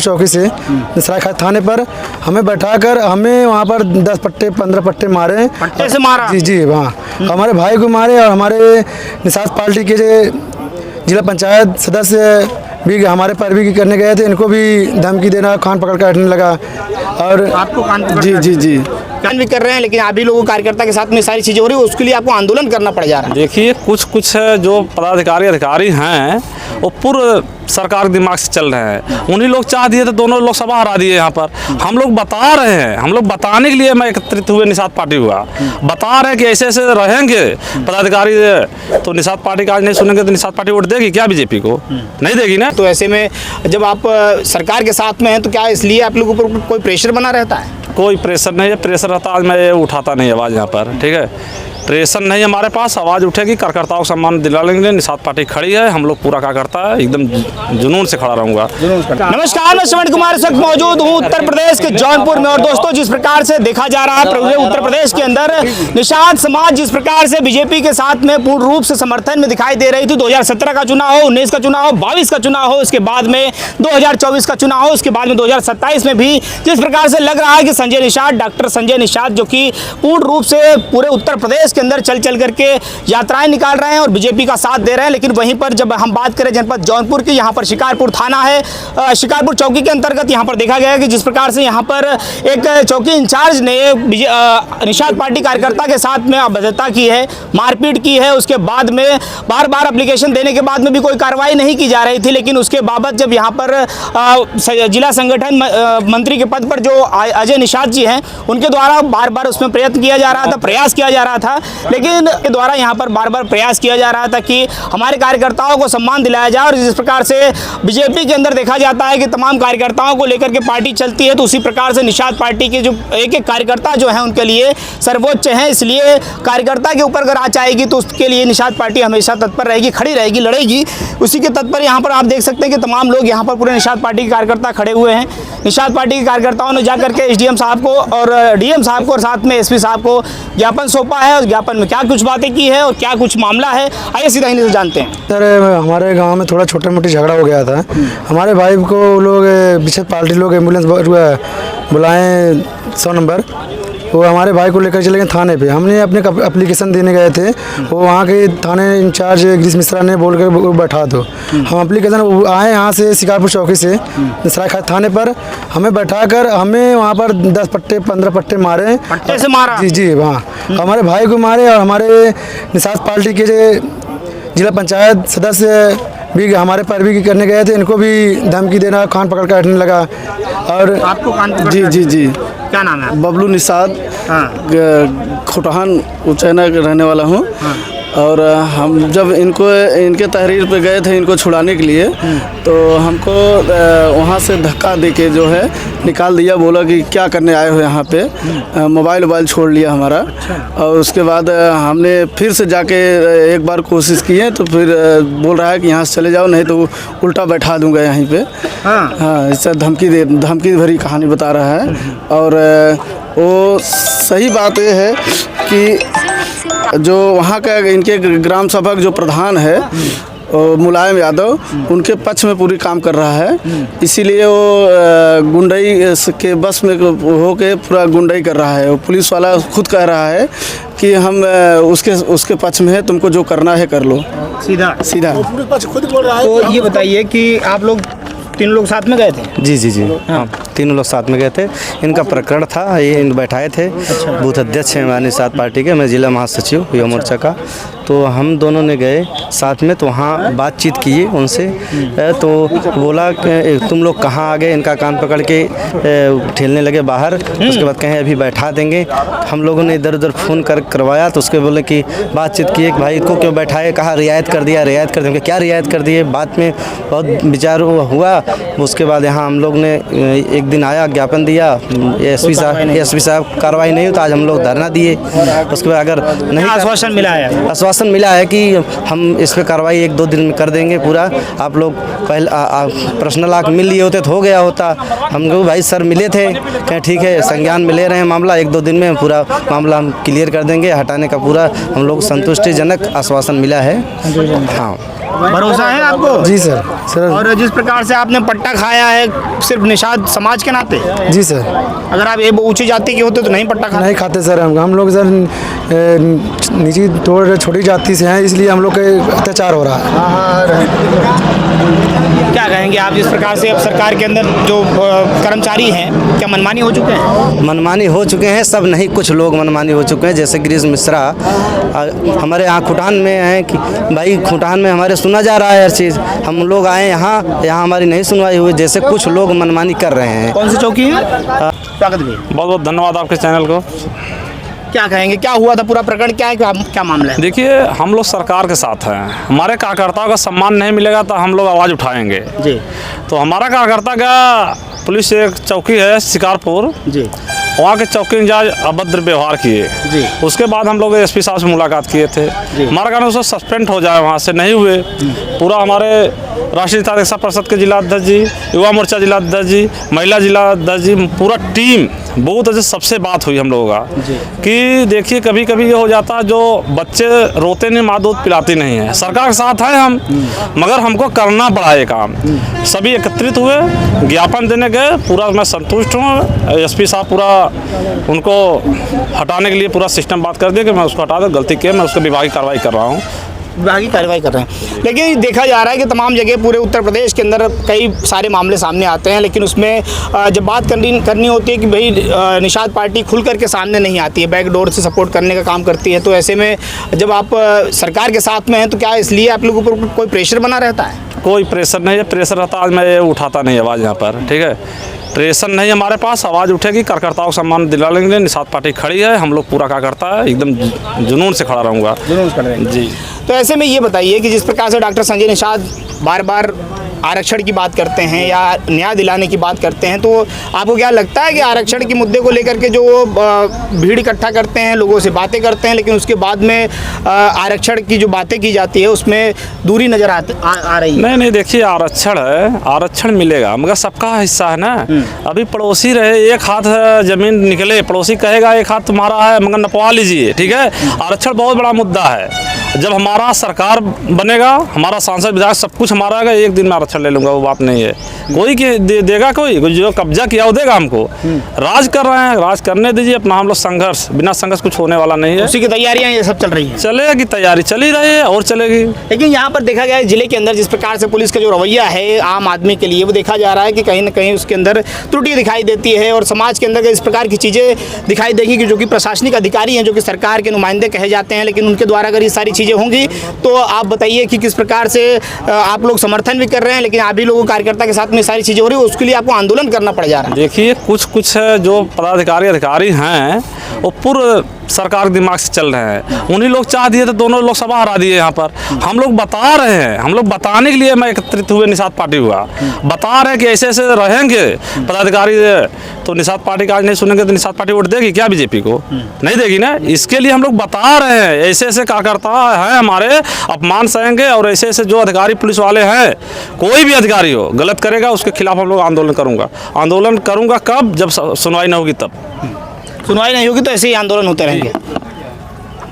चौकी से सरायखाल थाने पर हमें बैठाकर हमें वहाँ पर 10 पट्टे 15 पट्टे मारे। पट्टे से मारा? जी जी, वहाँ हमारे भाई को मारे और हमारे निषाद पार्टी के जिला पंचायत सदस्य भी हमारे पैरवी करने गए थे, इनको भी धमकी देना, कान पकड़ कर हटने लगा। और आपको कान पकड़ जी जी जी कान भी कर रहे हैं, लेकिन अभी लोगों कार्यकर्ता के साथ में सारी चीजें हो रही है, उसके लिए आपको आंदोलन करना पड़ जा रहा है। देखिए कुछ जो अधिकारी हैं वो पूर्व सरकार के दिमाग से चल रहे हैं। उन्हीं लोग चाह दिए तो दोनों लोग सभा हरा दिए। यहाँ पर हम लोग बता रहे हैं, हम लोग बताने के लिए मैं एकत्रित हुए निषाद पार्टी हुआ, बता रहे हैं कि ऐसे ऐसे रहेंगे पदाधिकारी। तो निषाद पार्टी का आज नहीं सुनेंगे तो निषाद पार्टी वोट देगी क्या बीजेपी को? नहीं देगी ना। तो ऐसे में जब आप सरकार के साथ में हैं तो क्या इसलिए आप लोगों पर कोई प्रेशर बना रहता है? कोई प्रेशर नहीं है। प्रेशर रहता आज मैं उठाता नहीं आवाज़ यहाँ पर, ठीक है। प्रेशर नहीं हमारे पास, आवाज़ उठेगी, कार्यकर्ताओं को सम्मान दिला लेंगे। निषाद पार्टी खड़ी है, हम लोग पूरा कार्यकर्ता है, एकदम जुनून से खड़ा रहूंगा। नमस्कार, मैं श्रवण कुमार इस वक्त मौजूद हूँ उत्तर प्रदेश के जौनपुर में। और दोस्तों, जिस प्रकार से देखा जा रहा है पूरे उत्तर प्रदेश के अंदर निषाद समाज जिस प्रकार से बीजेपी के साथ में पूर्ण रूप से समर्थन में दिखाई दे रही थी। 2017 का चुनाव हो, 19 का चुनाव हो, 22 का चुनाव हो, इसके बाद में 2024 का चुनाव हो, इसके बाद में 2027 में भी जिस प्रकार से लग रहा है कि संजय निषाद, डॉक्टर संजय निषाद, जो कि पूर्ण रूप से पूरे उत्तर प्रदेश के अंदर चल करके यात्राएं निकाल रहे हैं और बीजेपी का साथ दे रहे हैं। लेकिन वहीं पर जब हम बात करें जनपद जौनपुर की, यहाँ पर शिकारपुर थाना है, शिकारपुर चौकी के अंतर्गत यहाँ पर देखा गया कि जिस प्रकार से यहाँ पर एक चौकी इंचार्ज ने निषाद पार्टी कार्यकर्ता के साथ में अभद्रता की है, मारपीट की है। उसके बाद में बार बार एप्लीकेशन देने के बाद में भी कोई कार्रवाई नहीं की जा रही थी। लेकिन उसके बाबत जब यहाँ पर जिला संगठन मंत्री के पद पर जो अजय निषाद जी हैं, उनके द्वारा बार बार उसमें प्रयत्न किया जा रहा था, प्रयास किया जा रहा था, लेकिन के द्वारा यहाँ पर बार बार प्रयास किया जा रहा था कि हमारे कार्यकर्ताओं को सम्मान दिलाया जाए। और जिस प्रकार से बीजेपी के अंदर देखा जाता है कि तमाम कार्यकर्ताओं को लेकर के पार्टी चलती है, तो उसी प्रकार से निषाद पार्टी के जो एक एक कार्यकर्ता जो है उनके लिए सर्वोच्च है। इसलिए कार्यकर्ता के ऊपर अगर आँच आएगी तो उसके लिए निषाद पार्टी हमेशा तत्पर रहेगी, खड़ी रहेगी, लड़ेगी। उसी के तत्पर यहाँ पर आप देख सकते हैं कि तमाम लोग यहाँ पर पूरे निषाद पार्टी के कार्यकर्ता खड़े हुए हैं। निषाद पार्टी के कार्यकर्ताओं ने जाकर के एसडीएम साहब को और डीएम साहब को और साथ में एसपी साहब को ज्ञापन सौंपा है। और ज्ञापन में क्या कुछ बातें की है और क्या कुछ मामला है, आइए सीधा इन्हीं से जानते हैं। सर, हमारे गांव में थोड़ा छोटा मोटी झगड़ा हो गया था। हमारे भाई को लोग पीछे पार्टी लोग एम्बुलेंस बुलाएं 100 नंबर, वो हमारे भाई को लेकर चले गए थाने पे। हमने अपने एप्लीकेशन देने गए थे, वो वहाँ के थाने इंचार्ज गिरीश मिश्रा ने बोल कर बैठा दो। हम एप्लीकेशन आए यहाँ से शिकारपुर चौकी से सरायखाल थाने पर हमें बैठाकर हमें वहाँ पर 10 पट्टे 15 पट्टे मारे। पट्टे से मारा? जी जी, वहाँ हमारे भाई को मारे और हमारे निषाद पार्टी के जिला पंचायत सदस्य भी हमारे पैरवी करने गए थे, इनको भी धमकी देना, कान पकड़ कर हटने लगा। और आपको कान पकड़? जी जी जी, क्या नाम है? बबलू निषाद, खोटहान उचैना का रहने वाला हूँ। और हम जब इनके तहरीर पे गए थे इनको छुड़ाने के लिए, तो हमको वहाँ से धक्का देके जो है निकाल दिया। बोला कि क्या करने आए हो यहाँ पे, मोबाइल छोड़ लिया हमारा। और उसके बाद हमने फिर से जाके एक बार कोशिश की है, तो फिर बोल रहा है कि यहाँ से चले जाओ, नहीं तो उल्टा बैठा दूंगा यहीं पे। हाँ, इससे धमकी भरी कहानी बता रहा है। और वो सही बात ये है कि जो वहाँ का इनके ग्राम सभा जो प्रधान है मुलायम यादव, उनके पक्ष में पूरी काम कर रहा है। इसीलिए वो गुंडई के बस में होके पूरा गुंडई कर रहा है। वो पुलिस वाला खुद कह रहा है कि हम उसके पक्ष में है, तुमको जो करना है कर लो, सीधा सीधा खुद बोल रहा है। तो ये बताइए कि आप लोग तीनों लोग साथ में गए थे? जी जी जी, हाँ, तीनों लोग साथ में गए थे। इनका प्रकरण था, ये इन बैठाए थे। बूथ अध्यक्ष हैं हमारे निषाद पार्टी के, मैं जिला महासचिव युवा मोर्चा का। तो हम दोनों ने गए साथ में, तो वहाँ बातचीत की उनसे। तो बोला कि तुम लोग कहाँ आ गए, इनका कान पकड़ के ठेलने लगे बाहर। उसके बाद कहें अभी बैठा देंगे। हम लोगों ने इधर उधर फ़ोन करवाया, तो उसके बोले कि बातचीत किए कि भाई इसको क्यों बैठाए, कहा रियायत कर दिया, रियायत कर दिया। क्या रियायत कर दिए? बात में बहुत विचार हुआ। उसके बाद यहाँ हम लोग ने एक दिन आया, ज्ञापन दिया, एसपी साहब कार्रवाई नहीं हुई तो आज हम लोग धरना दिए। उसके बाद अगर नहीं आश्वासन मिला है, आश्वासन मिला है कि हम इस पर कार्रवाई 1-2 दिन में कर देंगे पूरा। आप लोग पहले पर्सनल आके मिल लिए होते तो हो गया होता। हम लोग भाई सर मिले थे, कहें ठीक है संज्ञान में ले रहे हैं मामला, 1-2 दिन में पूरा मामला हम क्लियर कर देंगे। हटाने का पूरा हम लोग संतुष्टिजनक आश्वासन मिला है। हाँ। भरोसा है आपको? जी सर। सर और जिस प्रकार से आपने पट्टा खाया है सिर्फ निषाद समाज के नाते, जी सर। अगर आप ये ऊंची जाति के होते तो नहीं पट्टा खाते? नहीं खाते सर। हम लोग सर नीचे थोड़ी छोटी जाति से हैं, इसलिए हम लोग का अत्याचार हो रहा है। क्या कहेंगे आप जिस प्रकार से अब सरकार के अंदर जो कर्मचारी हैं क्या मनमानी हो चुके हैं? मनमानी हो चुके हैं सब नहीं, कुछ लोग मनमानी हो चुके हैं। जैसे गिरीश मिश्रा हमारे यहाँ खुटान में हैं कि भाई खुटान में हमारे सुना जा रहा है हर चीज़, हम लोग आए यहाँ हमारी नहीं सुनवाई हुई। जैसे कुछ लोग मनमानी कर रहे हैं। कौन सी चौकी है? स्वागत भी। बहुत बहुत धन्यवाद आपके चैनल को। क्या कहेंगे, क्या हुआ था, पूरा प्रकरण क्या है, क्या मामला है? देखिए, हम लोग सरकार के साथ हैं। हमारे कार्यकर्ताओं का सम्मान नहीं मिलेगा तो हम लोग आवाज़ उठाएंगे जी। तो हमारा कार्यकर्ता का पुलिस एक चौकी है शिकारपुर जी, वहाँ के चौकी इंचार्ज अभद्र व्यवहार किए जी। उसके बाद हम लोग एसपी साहब से मुलाकात किए थे। हमारा कहना उसको सस्पेंड हो जाए, वहाँ से नहीं हुए। पूरा हमारे राष्ट्रीय तारिका परिषद के जिला अध्यक्ष जी, युवा मोर्चा जिला अध्यक्ष जी, महिला जिला अध्यक्ष जी, पूरा टीम बहुत अच्छे सबसे बात हुई हम लोगों का कि देखिए कभी कभी ये हो जाता है जो बच्चे रोते नहीं माँ दूध पिलाती नहीं है। सरकार के साथ हैं हम, मगर हमको करना पड़ा ये काम। सभी एकत्रित हुए, ज्ञापन देने गए, पूरा मैं संतुष्ट हूँ। एसपी साहब पूरा उनको हटाने के लिए पूरा सिस्टम बात कर दिया कि मैं उसको हटा दूँ, गलती की मैं उसको विभागीय कार्रवाई कर रहा हूँ। विभागीय कार्रवाई कर रहे हैं। लेकिन देखा जा रहा है कि तमाम जगह पूरे उत्तर प्रदेश के अंदर कई सारे मामले सामने आते हैं, लेकिन उसमें जब बात करनी होती है कि भाई निषाद पार्टी खुल करके सामने नहीं आती है, बैकडोर से सपोर्ट करने का काम करती है, तो ऐसे में जब आप सरकार के साथ में हैं तो क्या इसलिए आप लोगों पर कोई प्रेशर बना रहता है? कोई प्रेशर नहीं है। प्रेशर रहता आज मैं ये उठाता नहीं आवाज़ यहाँ पर, ठीक है। प्रेशर नहीं हमारे पास, आवाज़ उठेगी, कार्यकर्ताओं को सम्मान दिला लेंगे। निषाद पार्टी खड़ी है, हम लोग पूरा कार्यकर्ता है, एकदम जुनून से खड़ा रहूँगा। जुनून कर रहे हैं जी। तो ऐसे में ये बताइए कि जिस प्रकार से डॉक्टर संजय निषाद बार बार आरक्षण की बात करते हैं या न्याय दिलाने की बात करते हैं, तो आपको क्या लगता है कि आरक्षण के मुद्दे को लेकर के जो भीड़ इकट्ठा करते हैं, लोगों से बातें करते हैं, लेकिन उसके बाद में आरक्षण की जो बातें की जाती है उसमें दूरी नज़र आ रही है? नहीं, देखिए आरक्षण है, आरक्षण मिलेगा मगर सबका हिस्सा है ना। अभी पड़ोसी रहे, एक हाथ जमीन निकले, पड़ोसी कहेगा एक हाथ तुम्हारा है मगर नपवा लीजिए, ठीक है। आरक्षण बहुत बड़ा मुद्दा है। जब हमारा सरकार बनेगा, हमारा सांसद विधायक सब कुछ हमारा है, एक दिन में आरक्षण ले लूँगा, वो बात नहीं है। कोई देगा, कोई जो कब्जा किया वो देगा हमको। राज कर रहे हैं, राज करने दीजिए अपना। हम लोग संघर्ष, बिना संघर्ष कुछ होने वाला नहीं है। उसी की तैयारियां ये सब चल रही हैं? चलेगी, तैयारी चली रही है और चलेगी। लेकिन यहाँ पर देखा गया है जिले के अंदर जिस प्रकार से पुलिस का जो रवैया है आम आदमी के लिए, वो देखा जा रहा है कि कहीं ना कहीं उसके अंदर त्रुटि दिखाई देती है, और समाज के अंदर इस प्रकार की चीज़ें दिखाई देगी कि जो कि प्रशासनिक अधिकारी हैं, जो कि सरकार के नुमाइंदे कहे जाते हैं, लेकिन उनके द्वारा अगर ये सारी चीज़ें होंगी तो आप बताइए कि किस प्रकार से आप लोग समर्थन भी कर रहे हैं, लेकिन आप भी लोगों कार्यकर्ता के साथ में सारी चीज़ें हो रही है, उसके लिए आपको आंदोलन करना पड़ जा रहा है। देखिए कुछ जो पदाधिकारी हैं वो पूर्व सरकार के दिमाग से चल रहे हैं। उन्हीं लोग चाह दिए तो दोनों लोकसभा हरा दिए यहाँ पर। हम लोग बता रहे हैं, हम लोग बताने के लिए मैं एकत्रित हुए, निषाद पार्टी हुआ, बता रहे हैं कि ऐसे ऐसे रहेंगे पदाधिकारी। तो निषाद पार्टी का आज नहीं सुनेंगे तो निषाद पार्टी वोट देगी क्या बीजेपी को? नहीं देगी ना। इसके लिए हम लोग बता रहे हैं, ऐसे ऐसे कार्यकर्ता हैं हमारे, अपमान सहेंगे, और ऐसे ऐसे जो अधिकारी पुलिस वाले हैं, कोई भी अधिकारी हो गलत करेगा उसके खिलाफ हम लोग आंदोलन करूँगा। कब? जब सुनवाई नहीं होगी तब। सुनवाई नहीं होगी तो ऐसे ही आंदोलन होते रहेंगे।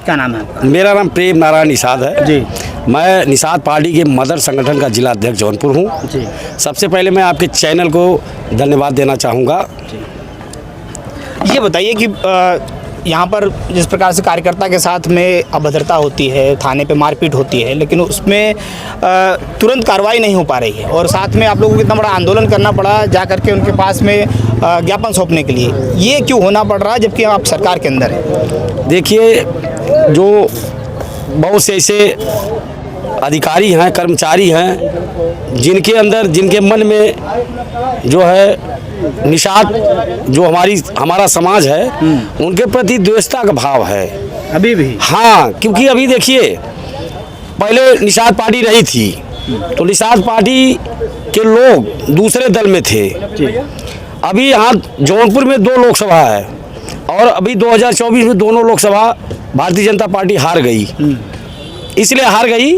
क्या नाम है आपका? मेरा नाम प्रेम नारायण निषाद है जी। मैं निषाद पार्टी के मदर संगठन का जिला अध्यक्ष जौनपुर हूँ जी। सबसे पहले मैं आपके चैनल को धन्यवाद देना चाहूँगा। ये बताइए कि यहाँ पर जिस प्रकार से कार्यकर्ता के साथ में अभद्रता होती है, थाने पे मारपीट होती है, लेकिन उसमें तुरंत कार्रवाई नहीं हो पा रही है, और साथ में आप लोगों को इतना बड़ा आंदोलन करना पड़ा जा करके उनके पास में ज्ञापन सौंपने के लिए। ये क्यों होना पड़ रहा है जबकि आप सरकार के अंदर हैं? देखिए, जो बहुत से ऐसे अधिकारी हैं, कर्मचारी हैं, जिनके मन में जो है निषाद, जो हमारा समाज है, उनके प्रति द्वेषता का भाव है अभी भी। हाँ, क्योंकि अभी देखिए, पहले निषाद पार्टी रही थी तो निषाद पार्टी के लोग दूसरे दल में थे। अभी यहाँ जौनपुर में 2 लोकसभा है, और अभी 2024 में दोनों लोकसभा भारतीय जनता पार्टी हार गई। इसलिए हार गई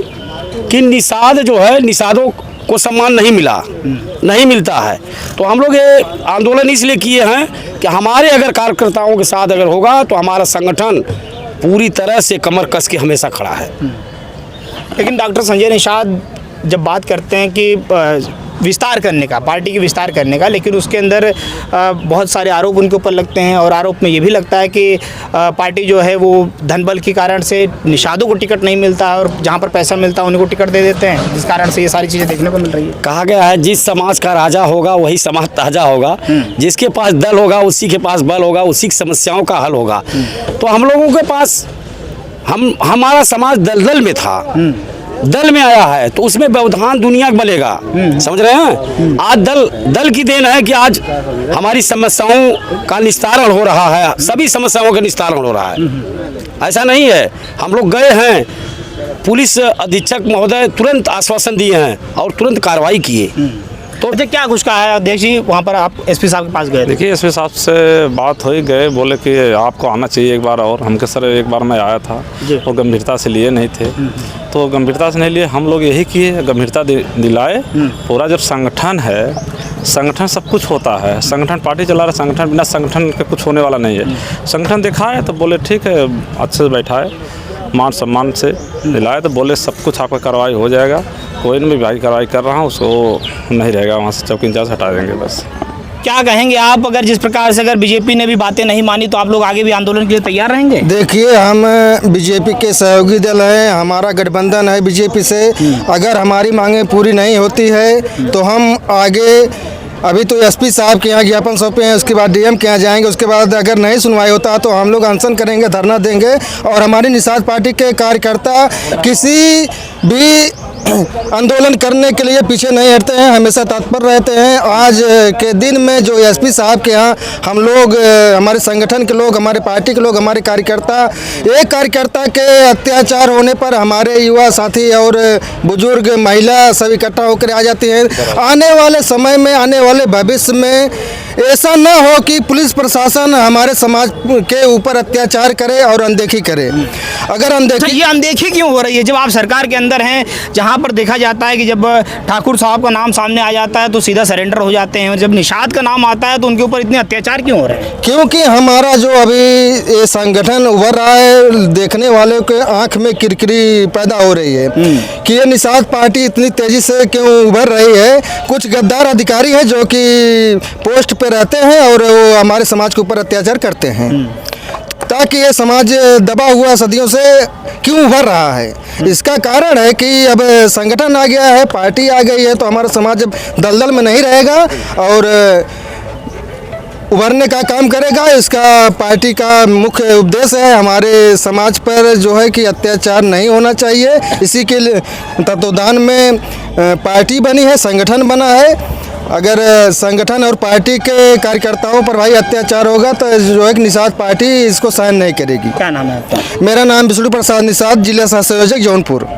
कि निषाद जो है, निषादों को सम्मान नहीं मिलता है। तो हम लोग ये आंदोलन इसलिए किए हैं कि हमारे अगर कार्यकर्ताओं के साथ अगर होगा तो हमारा संगठन पूरी तरह से कमर कस के हमेशा खड़ा है। लेकिन डॉक्टर संजय निषाद जब बात करते हैं कि विस्तार करने का, पार्टी की विस्तार करने का, लेकिन उसके अंदर बहुत सारे आरोप उनके ऊपर लगते हैं और आरोप में ये भी लगता है कि पार्टी जो है वो धन बल के कारण से निषादों को टिकट नहीं मिलता है और जहाँ पर पैसा मिलता है उन्हीं को टिकट दे देते हैं, जिस कारण से ये सारी चीज़ें देखने को मिल रही है। कहा गया है जिस समाज का राजा होगा वही समाज ताजा होगा, जिसके पास दल होगा उसी के पास बल होगा, उसी की समस्याओं का हल होगा। तो हम लोगों के पास हमारा समाज दलदल में था, दल में आया है तो उसमें व्यवधान दुनिया का बनेगा, समझ रहे हैं। आज दल की देन है कि आज हमारी समस्याओं का निस्तारण हो रहा है, सभी समस्याओं का निस्तारण हो रहा है। ऐसा नहीं है, हम लोग गए हैं, पुलिस अधीक्षक महोदय तुरंत आश्वासन दिए हैं और तुरंत कार्रवाई किए। तो क्या कुछ कहा है अध्यक्ष जी, वहाँ पर आप एसपी साहब के पास गए थे? देखिए एसपी साहब से बात हो ही गए, बोले कि आपको आना चाहिए एक बार और। हम के सर एक बार मैं आया था, वो गंभीरता से लिए नहीं थे, तो गंभीरता से नहीं लिए, हम लोग यही किए, गंभीरता दिलाए। पूरा जब संगठन है, संगठन सब कुछ होता है, संगठन पार्टी चला रहा, संगठन बिना संगठन के कुछ होने वाला नहीं है। संगठन दिखाए तो बोले ठीक है, अच्छे से बैठाए, मान सम्मान से दिलाए, तो बोले सब कुछ आपका कार्रवाई हो जाएगा, कोई नहीं भाई कार्रवाई कर रहा हूँ, उसको नहीं रहेगा, वहाँ से चौकी इंचार्ज हटा देंगे बस। क्या कहेंगे आप, अगर जिस प्रकार से अगर बीजेपी ने भी बातें नहीं मानी तो आप लोग आगे भी आंदोलन के लिए तैयार रहेंगे? देखिए, हम बीजेपी के सहयोगी दल हैं, हमारा गठबंधन है बीजेपी से। अगर हमारी मांगें पूरी नहीं होती है तो हम आगे, अभी तो एसपी साहब के यहाँ ज्ञापन सौंपे हैं, उसके बाद डीएम के यहाँ जाएंगे, उसके बाद अगर नहीं सुनवाई होता तो हम लोग अनशन करेंगे, धरना देंगे। और हमारी निषाद पार्टी के कार्यकर्ता किसी भी आंदोलन करने के लिए पीछे नहीं हटते हैं, हमेशा तत्पर रहते हैं। आज के दिन में जो एसपी साहब के यहाँ हम लोग, हमारे संगठन के लोग, हमारे पार्टी के लोग, हमारे कार्यकर्ता, एक कार्यकर्ता के अत्याचार होने पर हमारे युवा साथी और बुजुर्ग महिला सब इकट्ठा होकर आ जाती हैं। आने वाले समय में, आने वाले भविष्य में ऐसा ना हो कि पुलिस प्रशासन हमारे समाज के ऊपर अत्याचार करे और अनदेखी करे। अगर अनदेखी, ये अनदेखी क्यों हो रही है? जब आप सरकार के अंदर हैं, जहाँ पर देखा जाता है कि जब ठाकुर साहब का नाम सामने आ जाता है तो सीधा सरेंडर हो जाते हैं, और जब निषाद का नाम आता है तो उनके ऊपर इतने अत्याचार क्यों हो रहे हैं? क्योंकि हमारा जो अभी ये संगठन उभर रहा है, देखने वाले के आंख में किरकिरी पैदा हो रही है कि ये निषाद पार्टी इतनी तेजी से क्यों उभर रही है। कुछ गद्दार अधिकारी हैं जो कि पोस्ट पे रहते हैं और वो हमारे समाज के ऊपर अत्याचार करते हैं, ताकि ये समाज दबा हुआ सदियों से क्यों उभर रहा है। इसका कारण है कि अब संगठन आ गया है, पार्टी आ गई है, तो हमारा समाज अब दलदल में नहीं रहेगा और उभरने का काम करेगा। इसका पार्टी का मुख्य उद्देश्य है हमारे समाज पर जो है कि अत्याचार नहीं होना चाहिए। इसी के तत्वावधान में पार्टी बनी है, संगठन बना है। अगर संगठन और पार्टी के कार्यकर्ताओं पर भाई अत्याचार होगा तो जो है निषाद पार्टी इसको सहन नहीं करेगी। क्या नाम है आपका? मेरा नाम विष्णु प्रसाद निषाद, जिला सह संयोजक जौनपुर।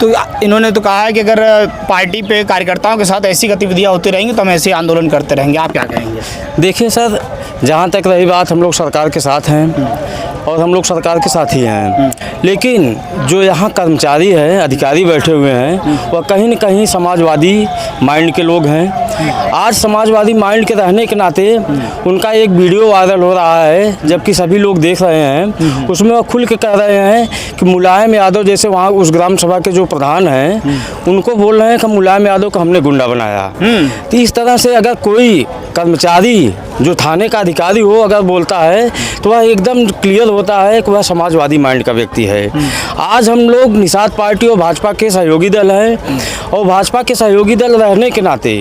तो इन्होंने तो कहा है कि अगर पार्टी पे कार्यकर्ताओं के साथ ऐसी गतिविधियां होती रहेंगी तो हम ऐसे आंदोलन करते रहेंगे। आप क्या कहेंगे? देखिए सर, जहाँ तक रही बात, हम लोग सरकार के साथ हैं और हम लोग सरकार के साथ ही हैं, लेकिन जो यहाँ कर्मचारी हैं, अधिकारी बैठे हुए हैं, वह कहीं न कहीं समाजवादी माइंड के लोग हैं। आज समाजवादी माइंड के रहने के नाते उनका एक वीडियो वायरल हो रहा है, जबकि सभी लोग देख रहे हैं। उसमें वह खुल के कह रहे हैं कि मुलायम यादव, जैसे वहाँ उस ग्राम सभा के जो प्रधान हैं, उनको बोल रहे हैं कि मुलायम यादव को हमने गुंडा बनाया। तो इस तरह से अगर कोई कर्मचारी जो थाने का अधिकारी हो अगर बोलता है तो वह एकदम क्लियर होता है कि वह समाजवादी माइंड का व्यक्ति है। आज हम लोग निषाद पार्टी और भाजपा के सहयोगी दल हैं, और भाजपा के सहयोगी दल रहने के नाते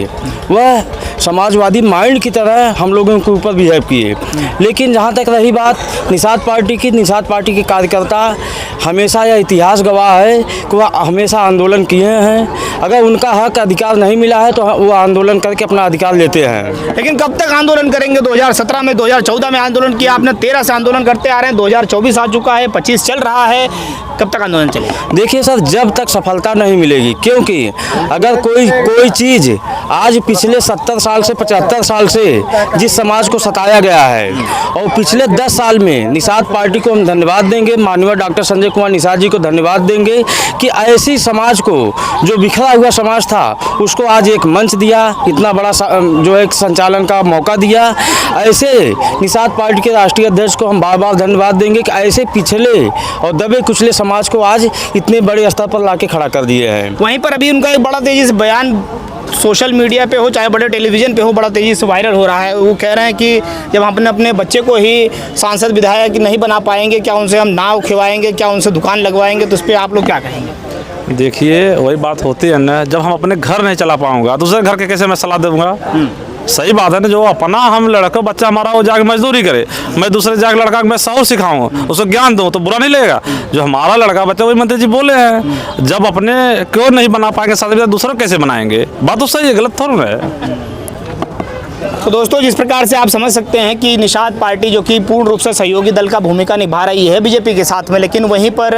वह समाजवादी माइंड की तरह हम लोगों के ऊपर बिहेव किए। लेकिन जहाँ तक रही बात निषाद पार्टी की, निषाद पार्टी के कार्यकर्ता हमेशा यह इतिहास गवाह है कि वह हमेशा आंदोलन किए हैं। अगर उनका हक अधिकार नहीं मिला है तो वो आंदोलन करके अपना अधिकार लेते हैं। लेकिन कब तक आंदोलन करेंगे? 2017 में, 2014 में आंदोलन किया आपने, 13 से आंदोलन करते आ रहे हैं, 2024 आ चुका है, 25 चल रहा है, कब तक आंदोलन चलेगा? देखिए सर, जब तक सफलता नहीं मिलेगी, क्योंकि अगर कोई चीज़ आज पिछले 70 साल से 75 साल से जिस समाज को सताया गया है, और पिछले 10 साल में निषाद पार्टी को हम धन्यवाद देंगे, माननीय डॉक्टर संजय कुमार निषाद जी को धन्यवाद देंगे कि ऐसी समाज को जो बिखर पिछड़ा हुआ समाज था उसको आज एक मंच दिया, इतना बड़ा जो है संचालन का मौका दिया। ऐसे निषाद पार्टी के राष्ट्रीय अध्यक्ष को हम बार बार धन्यवाद देंगे कि ऐसे पिछले और दबे कुचले समाज को आज इतने बड़े स्तर पर लाके खड़ा कर दिए हैं। वहीं पर अभी उनका एक बड़ा तेजी से बयान सोशल मीडिया पे हो चाहे बड़े टेलीविज़न पे हो बड़ा तेज़ी से वायरल हो रहा है। वो कह रहे हैं कि जब हम अपने बच्चे को ही सांसद विधायक नहीं बना पाएंगे, क्या उनसे हम नाव खिलवाएंगे, क्या उनसे दुकान लगवाएंगे, तो उस पर आप लोग क्या कहेंगे? देखिए वही बात होती है ना, जब हम अपने घर नहीं चला पाऊंगा दूसरे घर के कैसे मैं सलाह दूंगा। सही बात है ना, जो अपना हम लड़का बच्चा हमारा वो जाके मजदूरी करे, मैं दूसरे जाके लड़का मैं सौ सिखाऊं उसको ज्ञान दूं तो बुरा नहीं लगेगा। जो हमारा लड़का बच्चा वही मंत्री जी बोले हैं, जब अपने क्यों नहीं बना पाएंगे साथ दूसरों कैसे बनाएंगे। बात तो सही है, गलत थोड़ा है। तो दोस्तों जिस प्रकार से आप समझ सकते हैं कि निषाद पार्टी जो कि पूर्ण रूप से सहयोगी दल का भूमिका निभा रही है बीजेपी के साथ में, लेकिन वहीं पर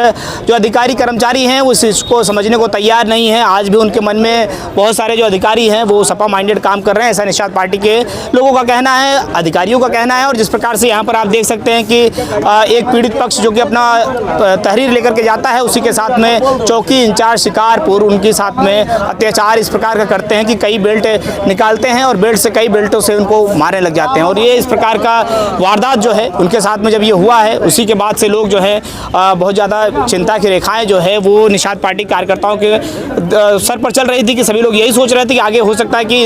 जो अधिकारी कर्मचारी हैं वो इसको समझने को तैयार नहीं है। आज भी उनके मन में बहुत सारे जो अधिकारी हैं वो सपा माइंडेड काम कर रहे हैं, ऐसा निषाद पार्टी के लोगों का कहना है, अधिकारियों का कहना है। और जिस प्रकार से यहाँ पर आप देख सकते हैं कि एक पीड़ित पक्ष जो कि अपना तहरीर लेकर के जाता है, उसी के साथ में चौकी इंचार्ज शिकारपुर उनके साथ में अत्याचार इस प्रकार का करते हैं कि कई बेल्ट निकालते हैं और बेल्ट से कई बेल्टों से उनको मारने लग जाते हैं। और ये इस प्रकार का वारदात जो है उनके साथ में जब ये हुआ है, उसी के बाद से लोग जो है बहुत ज़्यादा चिंता की रेखाएं जो है वो निषाद पार्टी कार्यकर्ताओं के सर पर चल रही थी कि सभी लोग यही सोच रहे थे कि आगे हो सकता है कि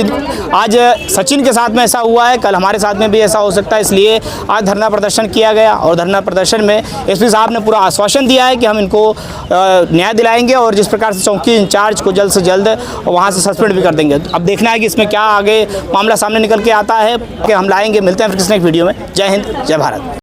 आज सचिन के साथ में ऐसा हुआ है, कल हमारे साथ में भी ऐसा हो सकता है। इसलिए आज धरना प्रदर्शन किया गया और धरना प्रदर्शन में एसपी साहब ने पूरा आश्वासन दिया है कि हम इनको न्याय दिलाएंगे और जिस प्रकार से चौकी इंचार्ज को जल्द से जल्द वहाँ से सस्पेंड भी कर देंगे। अब देखना है कि इसमें क्या आगे मामला सामने निकल के आता है कि हम लाएंगे। मिलते हैं फिर किसी नेक्स्ट वीडियो में। जय हिंद, जय भारत।